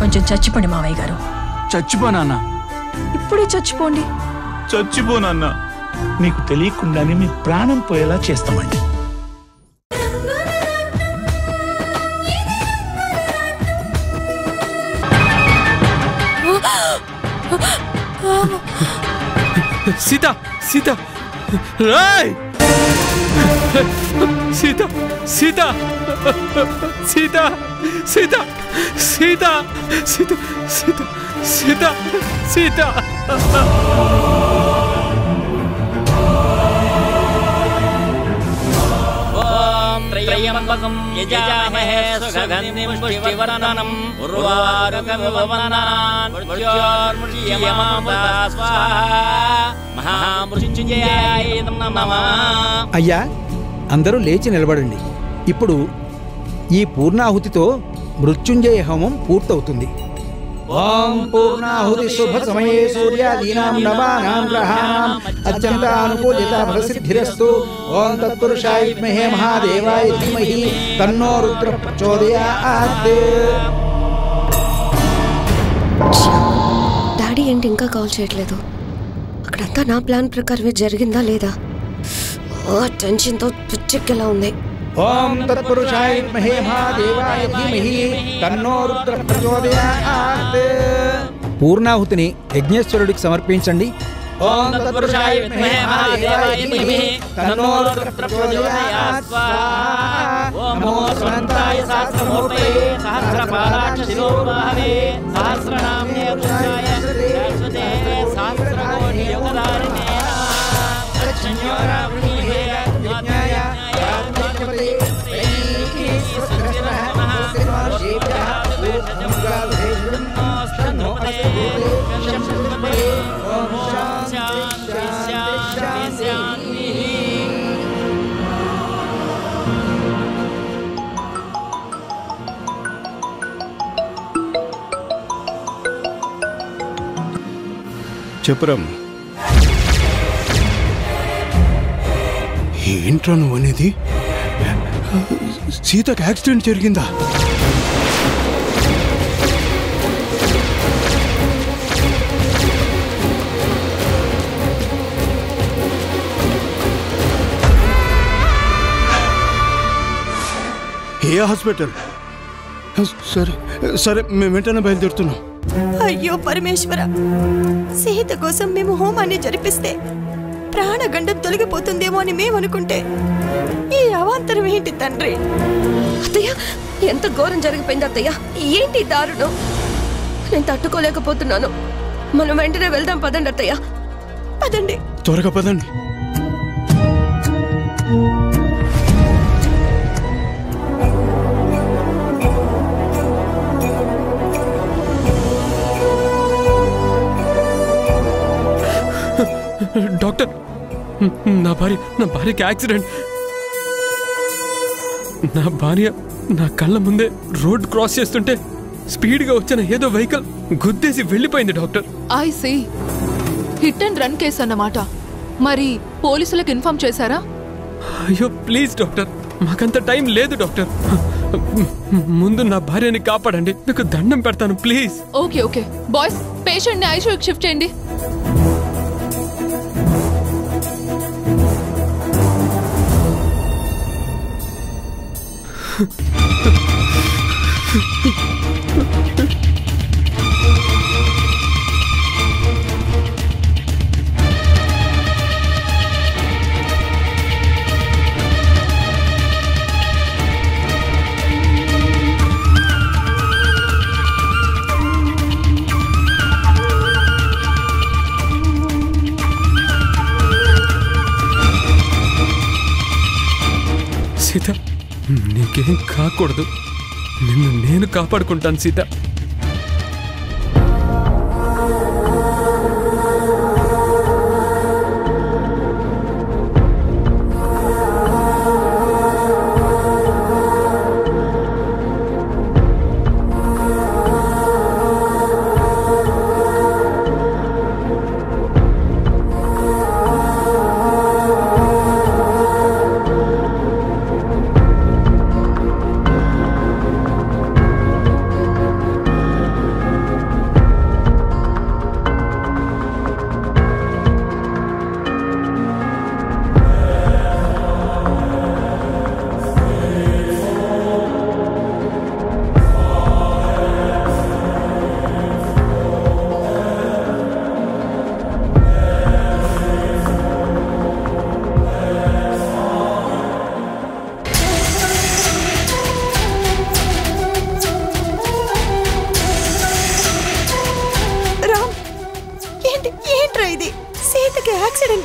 కొంచెం చచ్చిపోండి మావయ్య గారు. చచ్చిపోనా? ఇప్పుడే చచ్చిపోండి. చచ్చిపోనన్నా. మీకు తెలియకుండానే మీ ప్రాణం పోయేలా చేస్తామండి. సీత సీత రాయ్ సీత సీత సీత సీత సీత సీత సీత సీత సీత త్రయంబకం యజామహే సుగంధిం పుష్టివర్ధనం ఉర్వారుకమివ వందనాన్ మృత్యోర్మృత్యమామృతా స్వాహా మహామృత్యుంజయాయ నమః. అయ్యా, అందరూ లేచి నిలబడండి. ఇప్పుడు ఈ పూర్ణాహుతితో మృత్యుంజయ హోమం పూర్తవుతుంది. ఓం పూర్ణాహుతి శుభ సమయే సూర్యాదీనాం నవానాం గ్రహాణాం అత్యంతానుకూలిత ఫలసిద్ధిరస్తు. ఓం తత్పురుషాయ విద్మహే మహాదేవాయ ధీమహి తన్నో రుద్ర ప్రచోదయాత్. డాడీ ఏంటి ఇంకా కాల్ చేయట్లేదు? అక్కడంతా నా ప్లాన్ ప్రకారమే జరిగిందా లేదా? టెన్షన్తో పిచ్చెక్కేలా ఉంది. ఓం తత్పురుషాయ విద్మహే మహాదేవాయ ధీమహి తన్నో రుద్ర ప్రచోదయాత్. పూర్ణాహుతిని యజ్ఞేశ్వరుడికి సమర్పించండి. ఓం తత్పురుషాయ విద్మహే మహాదేవాయ ధీమహి తన్నో రుద్ర ప్రచోదయాత్. నమో స్వనంతాయ సహస్రమూర్తయే సహస్రపాదాక్షశిరోమహవే సహస్రనామ్నే రుద్రాయ శాశ్వతే సహస్రకోటి యుగధారిణే దక్షిణ్యోరావృణీహే జ్ఞాయ చెప్పురం. ఏంట్రా నువ్వు అనేది? సీతకు యాక్సిడెంట్ జరిగిందా? ఏ హాస్పిటల్? సరే సరే, మేము వెంటనే బయలుదేరుతున్నాం. అయ్యో పరమేశ్వర, సీత కోసం మేము హోమాన్ని జరిపిస్తే ప్రాణగండం తొలగిపోతుందేమో అని మేమనుకుంటే ఈ అవాంతరం ఏంటి తండ్రి? అత్తయ్య, ఎంత ఘోరం జరిగిపోయింది అత్తయ్య. ఏంటి దారుణం? నేను తట్టుకోలేకపోతున్నాను. మనం వెంటనే వెళ్దాం. పదండి అత్తయ్య, పదండి. త్వరగా పదండి. డాక్టర్, నా భార్యకి యాక్సిడెంట్. నా భార్య నా కళ్ళ ముందే రోడ్ క్రాస్ చేస్తుంటే స్పీడ్గా వచ్చిన ఏదో వెహికల్ గుద్దేసి వెళ్ళిపోయింది doctor. I see. Hit and run case అన్నమాట. మరి పోలీసులకు ఇన్ఫార్మ్ చేశారా? అయ్యో ప్లీజ్ డాక్టర్, మాకంత టైం లేదు డాక్టర్. ముందు నా భార్యని కాపాడండి, మీకు దండం పెడతాను ప్లీజ్. ఓకే ఓకే బాయ్స్, పేషెంట్ని ఐసీయూకి షిఫ్ట్ చేయండి. సీత, నీకేం కాకూడదు. నిన్ను నేను కాపాడుకుంటాను సీత.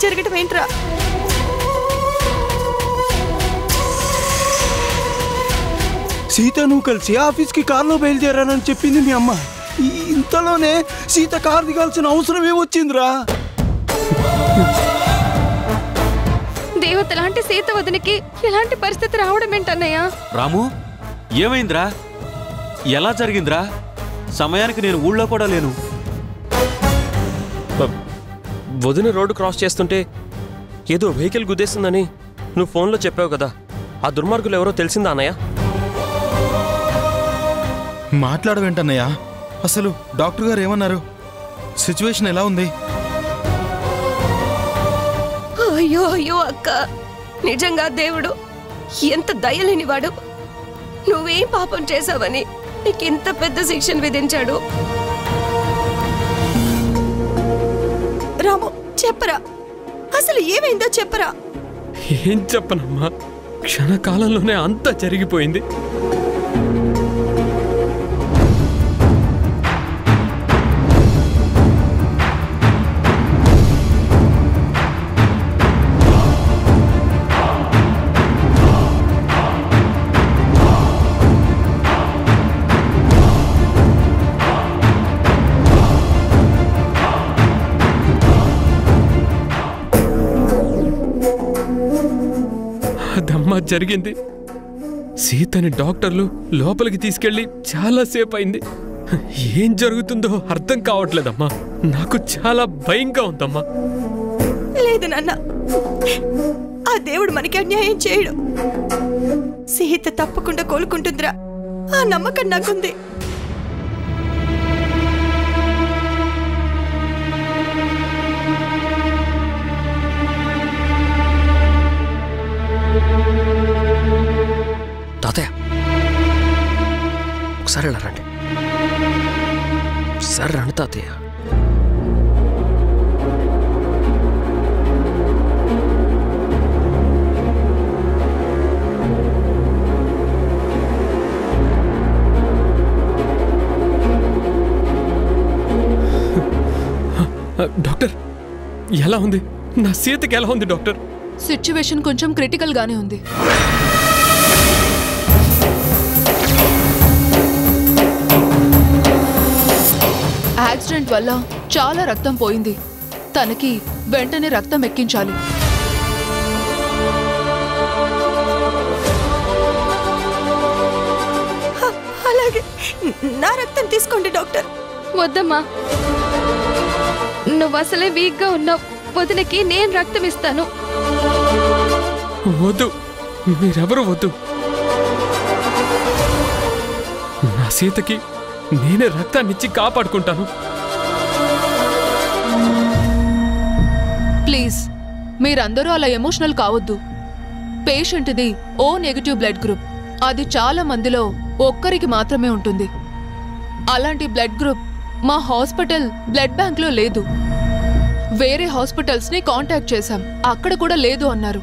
జరగటం ఏంట్రా? సీత నువ్వు కలిసి ఆఫీస్కి కారులో బయలుదేరానని చెప్పింది మీ అమ్మ. ఇంతలోనే సీత కారు దిగాల్సిన అవసరం ఏమొచ్చిందిరా? దేవత లాంటి సీత వదినికి ఇలాంటి పరిస్థితి రావడం ఏంటన్నయ్య? రాము, ఏమైందిరా? ఎలా జరిగిందిరా? సమయానికి నేను ఊళ్ళో కూడా లేను. వదిన రోడ్డు క్రాస్ చేస్తుంటే ఏదో వెహికల్ గుద్దేసిందని నువ్వు ఫోన్లో చెప్పావు కదా, ఆ దుర్మార్గులు ఎవరో తెలిసిందా అన్నయ్య? మాట్లాడవేంటన్నయ్యా? అసలు డాక్టర్ గారు ఏమన్నారు? సిచ్యువేషన్ ఎలా ఉంది? అయ్యో అయ్యో అక్క, నిజంగా దేవుడు ఎంత దయలేనివాడు. నువ్వేం పాపం చేశావని నీకెంత పెద్ద శిక్షను విధించాడు. రాము చెప్పరా, అసలు ఏమైందో చెప్పరా? ఏం చెప్పనమ్మా, క్షణకాలంలోనే అంతా జరిగిపోయింది. అదమ్మా జరిగింది. సీతని డాక్టర్లు లోపలికి తీసుకెళ్లి చాలాసేపు అయింది. ఏం జరుగుతుందో అర్థం కావట్లేదమ్మా. నాకు చాలా భయంగా ఉందమ్మా. లేదు నాన్న, ఆ దేవుడు మనకి అన్యాయం చేయడు. సీత తప్పకుండా కోలుకుంటుందిరా, ఆ నమ్మకం నాకుంది. తాతయ్య ఒకసారి ఇలా రండి. ఒకసారి రండి తాతయ్య. డాక్టర్ ఎలా ఉంది? నా సీతకి ఎలా ఉంది డాక్టర్? సిచ్యువేషన్ కొంచెం క్రిటికల్ గానే ఉంది. యాక్సిడెంట్ వల్ల చాలా రక్తం పోయింది. తనకి వెంటనే రక్తం ఎక్కించాలి. అలాగే నా రక్తం తీసుకోండి డాక్టర్. వద్దమ్మా, నువ్వు అసలే వీక్ గా ఉన్నావు. వదినకి నేను రక్తం ఇస్తాను. వద్దు, మీరెవరు వద్దు. నా సీతకి నేనే రక్తాన్నిచ్చి కాపాడుకుంటాను. ప్లీజ్ మీరందరూ అలా ఎమోషనల్ కావద్దు. పేషెంట్ది ఓ నెగటివ్ బ్లడ్ గ్రూప్. అది చాలా మందిలో ఒక్కరికి మాత్రమే ఉంటుంది. అలాంటి బ్లడ్ గ్రూప్ మా హాస్పిటల్ బ్లడ్ బ్యాంక్ లో లేదు. వేరే హాస్పిటల్స్ ని కాంటాక్ట్ చేశాం, అక్కడ కూడా లేదు అన్నారు.